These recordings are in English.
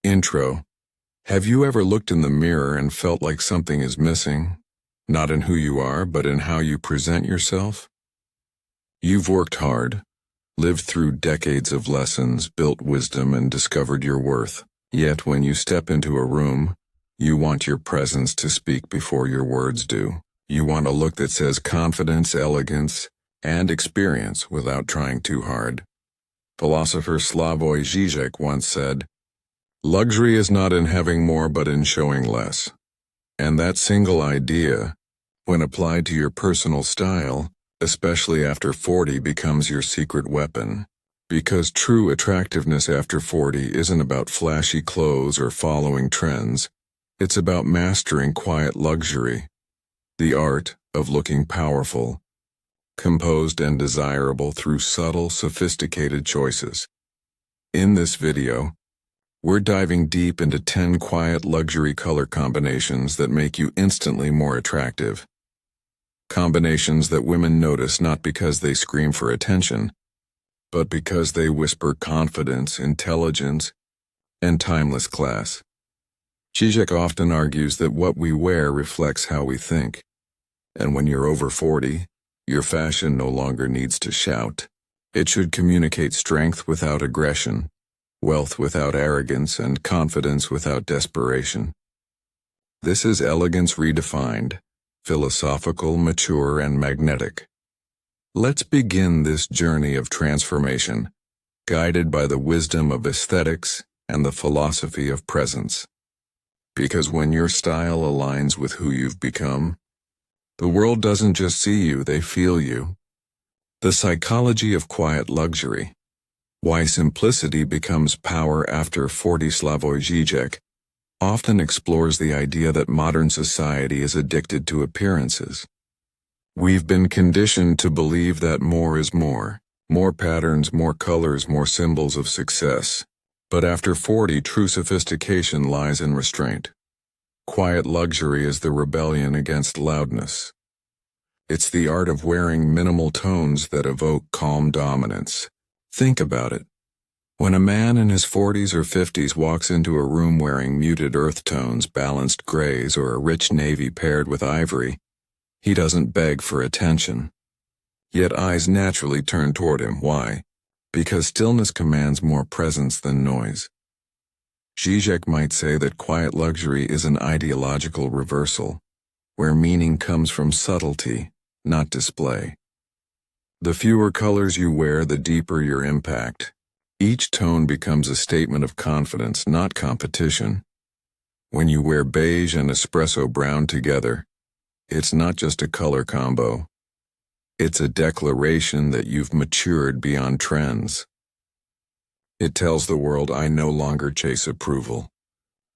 Intro. Have you ever looked in the mirror and felt like something is missing? Not in who you are, but in how you present yourself? You've worked hard, lived through decades of lessons, built wisdom, and discovered your worth. Yet when you step into a room, you want your presence to speak before your words do. You want a look that says confidence, elegance, and experience without trying too hard. Philosopher Slavoj Žižek once said, "Luxury is not in having more but in showing less." And that single idea, when applied to your personal style, especially after 40, becomes your secret weapon. Because true attractiveness after 40 isn't about flashy clothes or following trends. It's about mastering quiet luxury, the art of looking powerful, composed and desirable through subtle, sophisticated choices. In this video, we're diving deep into 10 quiet luxury color combinations that make you instantly more attractive. Combinations that women notice not because they scream for attention, but because they whisper confidence, intelligence, and timeless class. Zizek often argues that what we wear reflects how we think. And when you're over 40, your fashion no longer needs to shout. It should communicate strength without aggression, wealth without arrogance, and confidence without desperation. This is elegance redefined, philosophical, mature, and magnetic. Let's begin this journey of transformation, guided by the wisdom of aesthetics and the philosophy of presence. Because when your style aligns with who you've become, the world doesn't just see you, they feel you. The psychology of quiet luxury. Why simplicity becomes power after 40. Slavoj Žižek often explores the idea that modern society is addicted to appearances. We've been conditioned to believe that more is more patterns, more colors, more symbols of success. But after 40, true sophistication lies in restraint. Quiet luxury is the rebellion against loudness. It's the art of wearing minimal tones that evoke calm dominance. Think about it. When a man in his 40s or 50s walks into a room wearing muted earth tones, balanced grays, or a rich navy paired with ivory, he doesn't beg for attention. Yet eyes naturally turn toward him. Why? Because stillness commands more presence than noise. Zizek might say that quiet luxury is an ideological reversal, where meaning comes from subtlety, not display. The fewer colors you wear, the deeper your impact. Each tone becomes a statement of confidence, not competition. When you wear beige and espresso brown together, it's not just a color combo. It's a declaration that you've matured beyond trends. It tells the world, I no longer chase approval.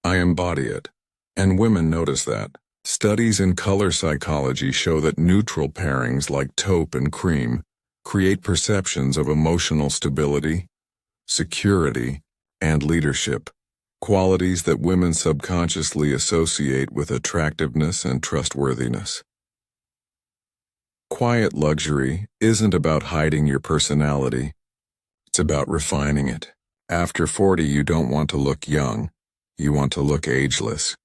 I embody it. And women notice that. Studies in color psychology show that neutral pairings like taupe and cream create perceptions of emotional stability, security, and leadership, qualities that women subconsciously associate with attractiveness and trustworthiness. Quiet luxury isn't about hiding your personality. It's about refining it. After 40, you don't want to look young. You want to look ageless.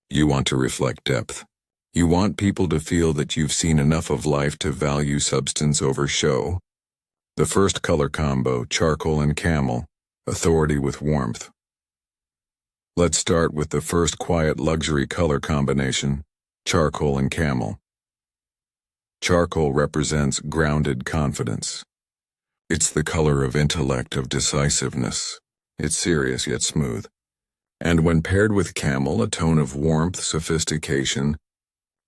You want to reflect depth. You want people to feel that you've seen enough of life to value substance over show. The first color combo, charcoal and camel, authority with warmth. Let's start with the first quiet luxury color combination, charcoal and camel. Charcoal represents grounded confidence. It's the color of intellect, of decisiveness. It's serious yet smooth. And when paired with camel, a tone of warmth, sophistication,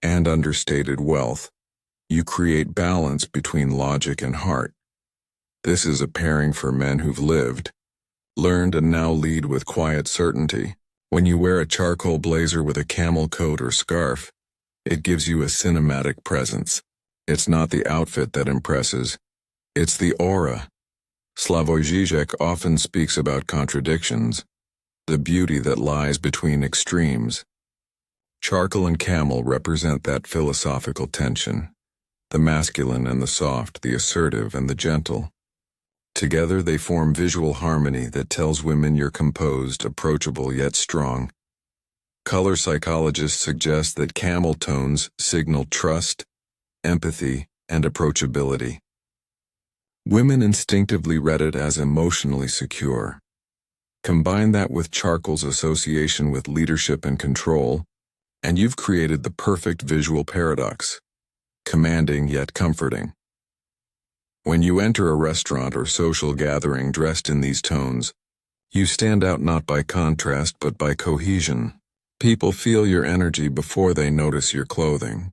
and understated wealth, you create balance between logic and heart. This is a pairing for men who've lived, learned, and now lead with quiet certainty. When you wear a charcoal blazer with a camel coat or scarf, it gives you a cinematic presence. It's not the outfit that impresses, it's the aura. Slavoj Žižek often speaks about contradictions, the beauty that lies between extremes. Charcoal and camel represent that philosophical tension, the masculine and the soft, the assertive and the gentle. Together they form visual harmony that tells women you're composed, approachable, yet strong. Color psychologists suggest that camel tones signal trust, empathy, and approachability. Women instinctively read it as emotionally secure. Combine that with charcoal's association with leadership and control, and you've created the perfect visual paradox, commanding yet comforting. When you enter a restaurant or social gathering dressed in these tones, you stand out not by contrast but by cohesion. People feel your energy before they notice your clothing.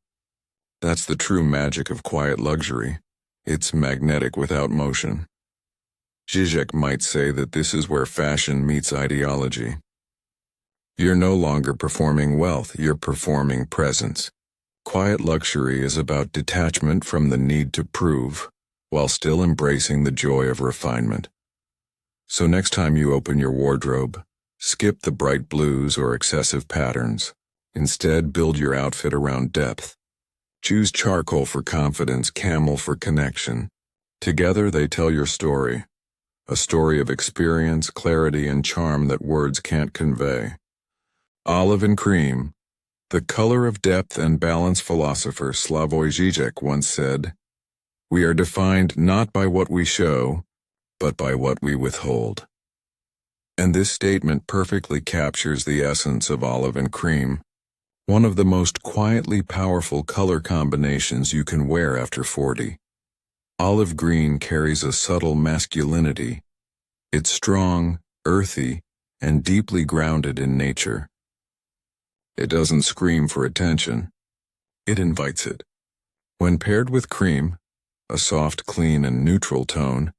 That's the true magic of quiet luxury. It's magnetic without motion. Zizek might say that this is where fashion meets ideology. You're no longer performing wealth, you're performing presence. Quiet luxury is about detachment from the need to prove, while still embracing the joy of refinement. So next time you open your wardrobe, skip the bright blues or excessive patterns. Instead, build your outfit around depth. Choose charcoal for confidence, camel for connection. Together they tell your story, a story of experience, clarity, and charm that words can't convey. Olive and cream, the color of depth and balance. Philosopher Slavoj Žižek once said, "We are defined not by what we show, but by what we withhold." And this statement perfectly captures the essence of olive and cream, one of the most quietly powerful color combinations you can wear after 40. Olive green carries a subtle masculinity. It's strong, earthy, and deeply grounded in nature. It doesn't scream for attention. It invites it. When paired with cream, a soft, clean, and neutral tone,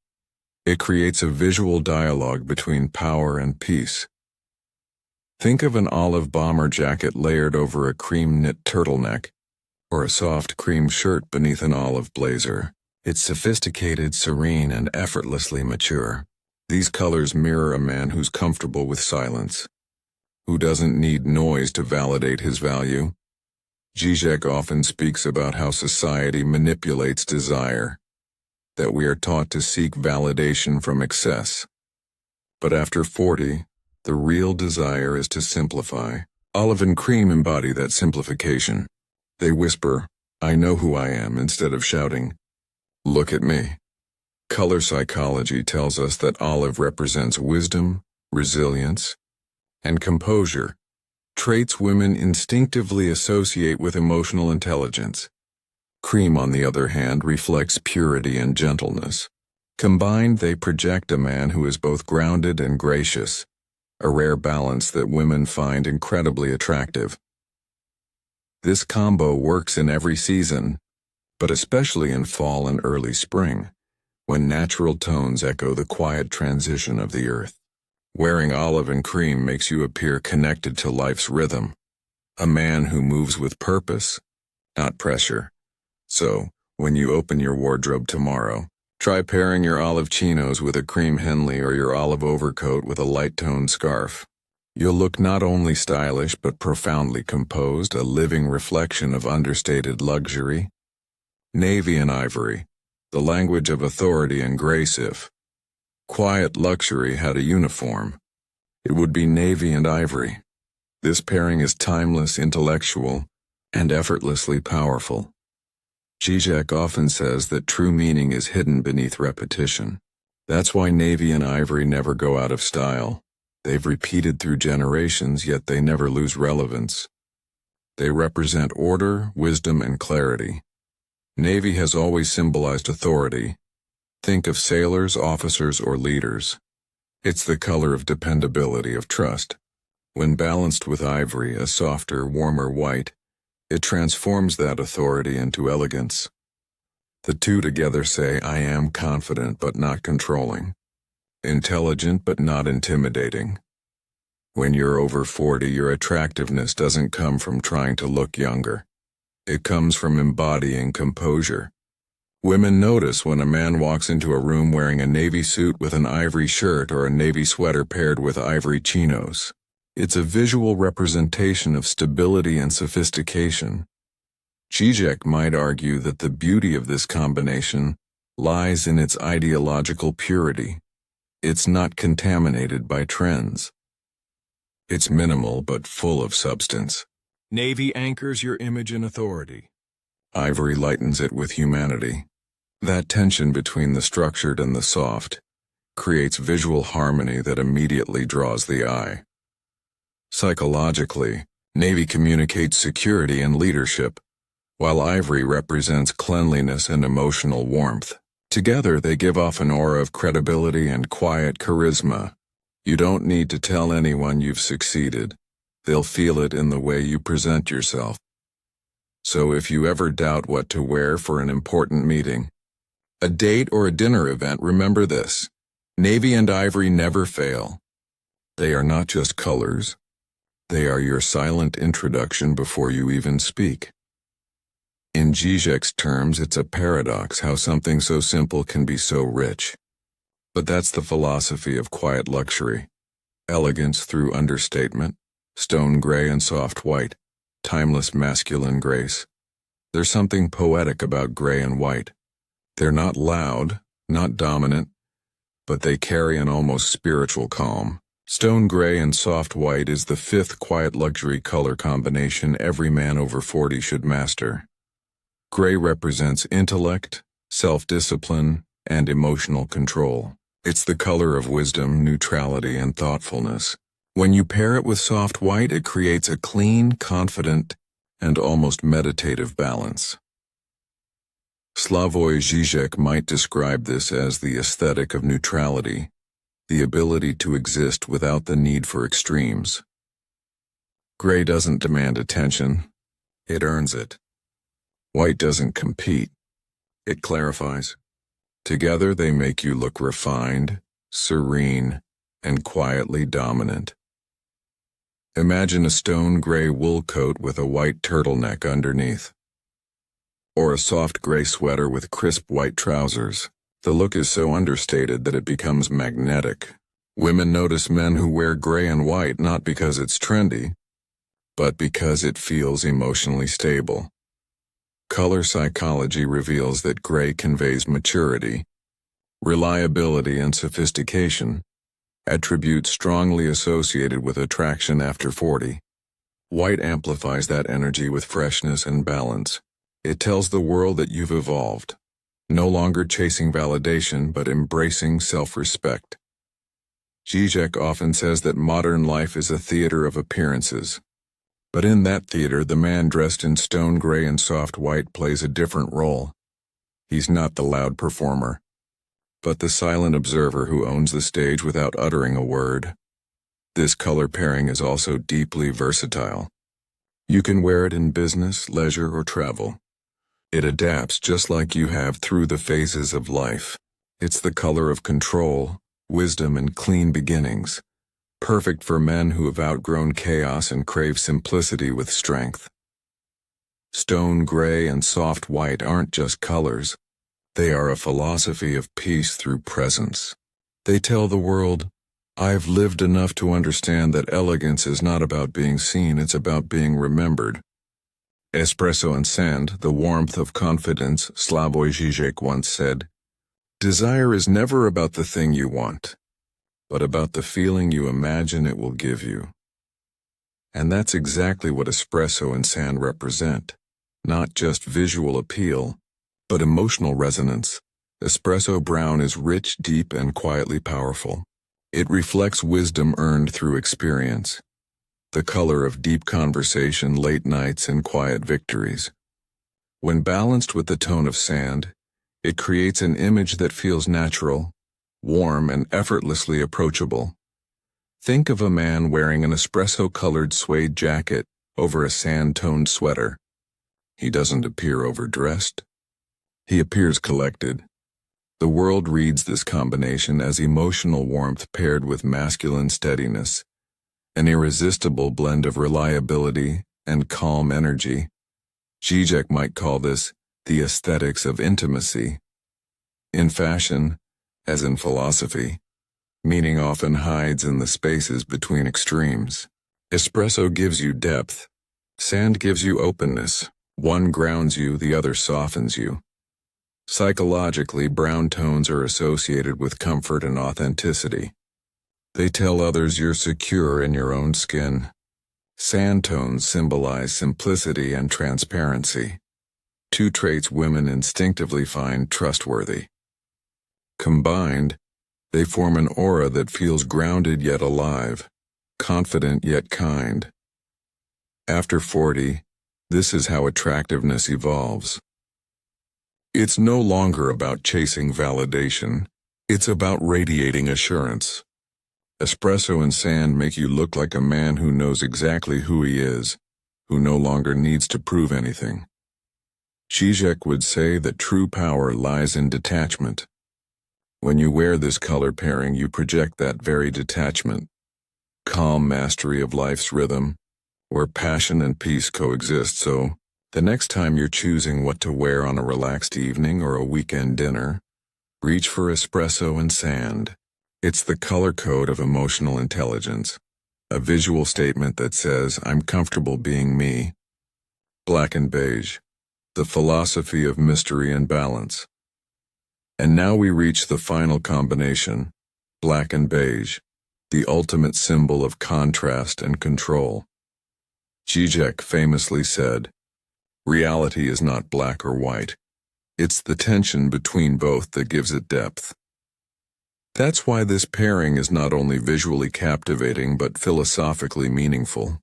it creates a visual dialogue between power and peace. Think of an olive bomber jacket layered over a cream knit turtleneck, or a soft cream shirt beneath an olive blazer. It's sophisticated, serene, and effortlessly mature. These colors mirror a man who's comfortable with silence, who doesn't need noise to validate his value. Zizek often speaks about how society manipulates desire, that we are taught to seek validation from excess. But after 40, the real desire is to simplify. Olive and cream embody that simplification. They whisper, "I know who I am," instead of shouting, "Look at me." Color psychology tells us that olive represents wisdom, resilience, and composure, traits women instinctively associate with emotional intelligence. Cream, on the other hand, reflects purity and gentleness. Combined, they project a man who is both grounded and gracious, a rare balance that women find incredibly attractive. This combo works in every season, but especially in fall and early spring, when natural tones echo the quiet transition of the earth. Wearing olive and cream makes you appear connected to life's rhythm, a man who moves with purpose, not pressure. So, when you open your wardrobe tomorrow, try pairing your olive chinos with a cream Henley or your olive overcoat with a light-toned scarf. You'll look not only stylish but profoundly composed, a living reflection of understated luxury. Navy and ivory, the language of authority and grace. If quiet luxury had a uniform, it would be navy and ivory. This pairing is timeless, intellectual, and effortlessly powerful. Zizek often says that true meaning is hidden beneath repetition. That's why navy and ivory never go out of style. They've repeated through generations, yet they never lose relevance. They represent order, wisdom, and clarity. Navy has always symbolized authority. Think of sailors, officers, or leaders. It's the color of dependability, of trust. When balanced with ivory, a softer, warmer white, it transforms that authority into elegance. The two together say, "I am confident but not controlling, intelligent but not intimidating." When you're over 40, your attractiveness doesn't come from trying to look younger. It comes from embodying composure. Women notice when a man walks into a room wearing a navy suit with an ivory shirt or a navy sweater paired with ivory chinos. It's a visual representation of stability and sophistication. Zizek might argue that the beauty of this combination lies in its ideological purity. It's not contaminated by trends. It's minimal but full of substance. Navy anchors your image in authority. Ivory lightens it with humanity. That tension between the structured and the soft creates visual harmony that immediately draws the eye. Psychologically, Navy communicates security and leadership, while Ivory represents cleanliness and emotional warmth. Together, they give off an aura of credibility and quiet charisma. You don't need to tell anyone you've succeeded. They'll feel it in the way you present yourself. So if you ever doubt what to wear for an important meeting, a date or a dinner event, remember this. Navy and Ivory never fail. They are not just colors. They are your silent introduction before you even speak. In Zizek's terms, it's a paradox how something so simple can be so rich. But that's the philosophy of quiet luxury. Elegance through understatement, stone gray and soft white, timeless masculine grace. There's something poetic about gray and white. They're not loud, not dominant, but they carry an almost spiritual calm. Stone gray and soft white is the fifth quiet luxury color combination every man over 40 should master. Gray represents intellect, self-discipline, and emotional control. It's the color of wisdom, neutrality, and thoughtfulness. When you pair it with soft white, it creates a clean, confident, and almost meditative balance. Slavoj Žižek might describe this as the aesthetic of neutrality, the ability to exist without the need for extremes. Gray doesn't demand attention, it earns it. White doesn't compete, it clarifies. Together they make you look refined, serene, and quietly dominant. Imagine a stone gray wool coat with a white turtleneck underneath. Or a soft gray sweater with crisp white trousers. The look is so understated that it becomes magnetic. Women notice men who wear gray and white not because it's trendy, but because it feels emotionally stable. Color psychology reveals that gray conveys maturity, reliability, and sophistication, attributes strongly associated with attraction after 40. White amplifies that energy with freshness and balance. It tells the world that you've evolved, no longer chasing validation but embracing self-respect. Zizek often says that modern life is a theater of appearances. But in that theater, the man dressed in stone gray and soft white plays a different role. He's not the loud performer, but the silent observer who owns the stage without uttering a word. This color pairing is also deeply versatile. You can wear it in business, leisure, or travel. It adapts just like you have through the phases of life. It's the color of control, wisdom, and clean beginnings. Perfect for men who have outgrown chaos and crave simplicity with strength. Stone gray and soft white aren't just colors. They are a philosophy of peace through presence. They tell the world, I've lived enough to understand that elegance is not about being seen, it's about being remembered. Espresso and sand, the warmth of confidence, Slavoj Žižek once said, desire is never about the thing you want, but about the feeling you imagine it will give you. And that's exactly what espresso and sand represent. Not just visual appeal, but emotional resonance. Espresso brown is rich, deep, and quietly powerful. It reflects wisdom earned through experience. The color of deep conversation, late nights, and quiet victories. When balanced with the tone of sand, it creates an image that feels natural, warm, and effortlessly approachable. Think of a man wearing an espresso-colored suede jacket over a sand-toned sweater. He doesn't appear overdressed. He appears collected. The world reads this combination as emotional warmth paired with masculine steadiness, an irresistible blend of reliability and calm energy. Žižek might call this the aesthetics of intimacy. In fashion, as in philosophy, meaning often hides in the spaces between extremes. Espresso gives you depth. Sand gives you openness. One grounds you, the other softens you. Psychologically, brown tones are associated with comfort and authenticity. They tell others you're secure in your own skin. Sand tones symbolize simplicity and transparency, two traits women instinctively find trustworthy. Combined, they form an aura that feels grounded yet alive, confident yet kind. After 40, this is how attractiveness evolves. It's no longer about chasing validation, it's about radiating assurance. Espresso and sand make you look like a man who knows exactly who he is, who no longer needs to prove anything. Žižek would say that true power lies in detachment. When you wear this color pairing, you project that very detachment. Calm mastery of life's rhythm, where passion and peace coexist, so the next time you're choosing what to wear on a relaxed evening or a weekend dinner, reach for espresso and sand. It's the color code of emotional intelligence, a visual statement that says, I'm comfortable being me. Black and beige, the philosophy of mystery and balance. And now we reach the final combination, black and beige, the ultimate symbol of contrast and control. Zizek famously said, reality is not black or white. It's the tension between both that gives it depth. That's why this pairing is not only visually captivating but philosophically meaningful.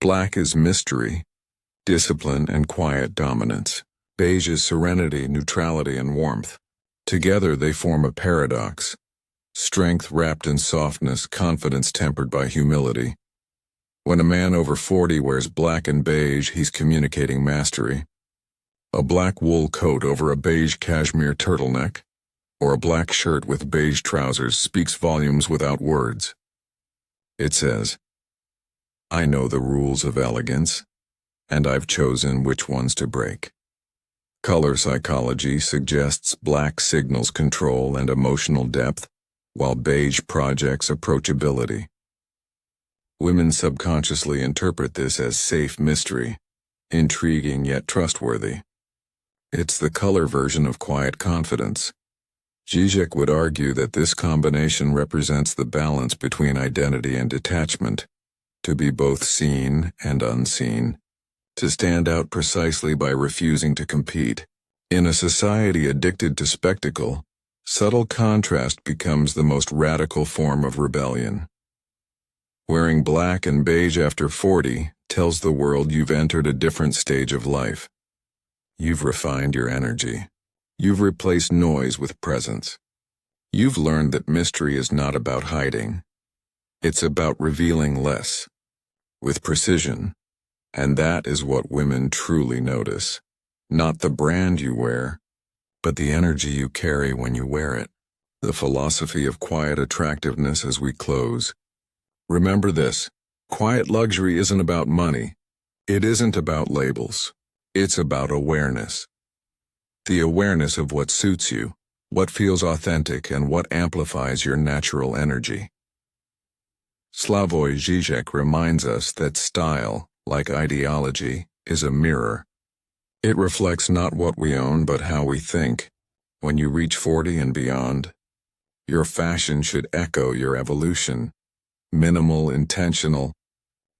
Black is mystery, discipline, and quiet dominance. Beige is serenity, neutrality, and warmth. Together they form a paradox. Strength wrapped in softness, confidence tempered by humility. When a man over 40 wears black and beige, he's communicating mastery. A black wool coat over a beige cashmere turtleneck, or a black shirt with beige trousers speaks volumes without words. It says, I know the rules of elegance, and I've chosen which ones to break. Color psychology suggests black signals control and emotional depth, while beige projects approachability. Women subconsciously interpret this as safe mystery, intriguing yet trustworthy. It's the color version of quiet confidence. Žižek would argue that this combination represents the balance between identity and detachment, to be both seen and unseen, to stand out precisely by refusing to compete. In a society addicted to spectacle, subtle contrast becomes the most radical form of rebellion. Wearing black and beige after 40 tells the world you've entered a different stage of life. You've refined your energy. You've replaced noise with presence. You've learned that mystery is not about hiding. It's about revealing less, with precision, and that is what women truly notice. Not the brand you wear, but the energy you carry when you wear it. The philosophy of quiet attractiveness as we close. Remember this, quiet luxury isn't about money. It isn't about labels. It's about awareness. The awareness of what suits you, what feels authentic, and what amplifies your natural energy. Slavoj Žižek reminds us that style, like ideology, is a mirror. It reflects not what we own but how we think. When you reach 40 and beyond, your fashion should echo your evolution, minimal, intentional,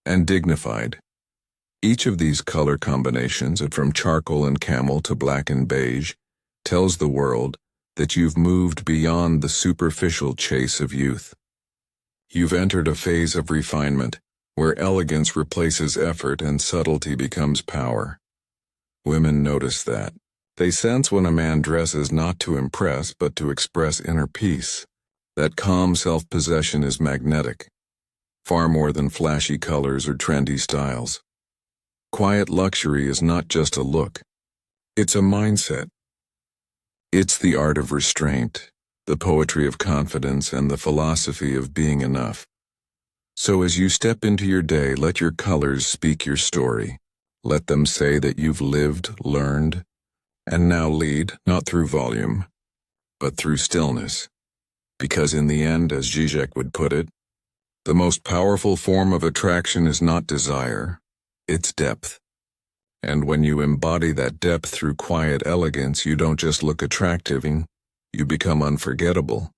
and dignified. Each of these color combinations, from charcoal and camel to black and beige, tells the world that you've moved beyond the superficial chase of youth. You've entered a phase of refinement, where elegance replaces effort and subtlety becomes power. Women notice that. They sense when a man dresses not to impress but to express inner peace. That calm self-possession is magnetic, far more than flashy colors or trendy styles. Quiet luxury is not just a look. It's a mindset. It's the art of restraint, the poetry of confidence, and the philosophy of being enough. So as you step into your day, let your colors speak your story. Let them say that you've lived, learned, and now lead, not through volume, but through stillness. Because in the end, as Žižek would put it, the most powerful form of attraction is not desire, it's depth. And when you embody that depth through quiet elegance, you don't just look attractive, you become unforgettable.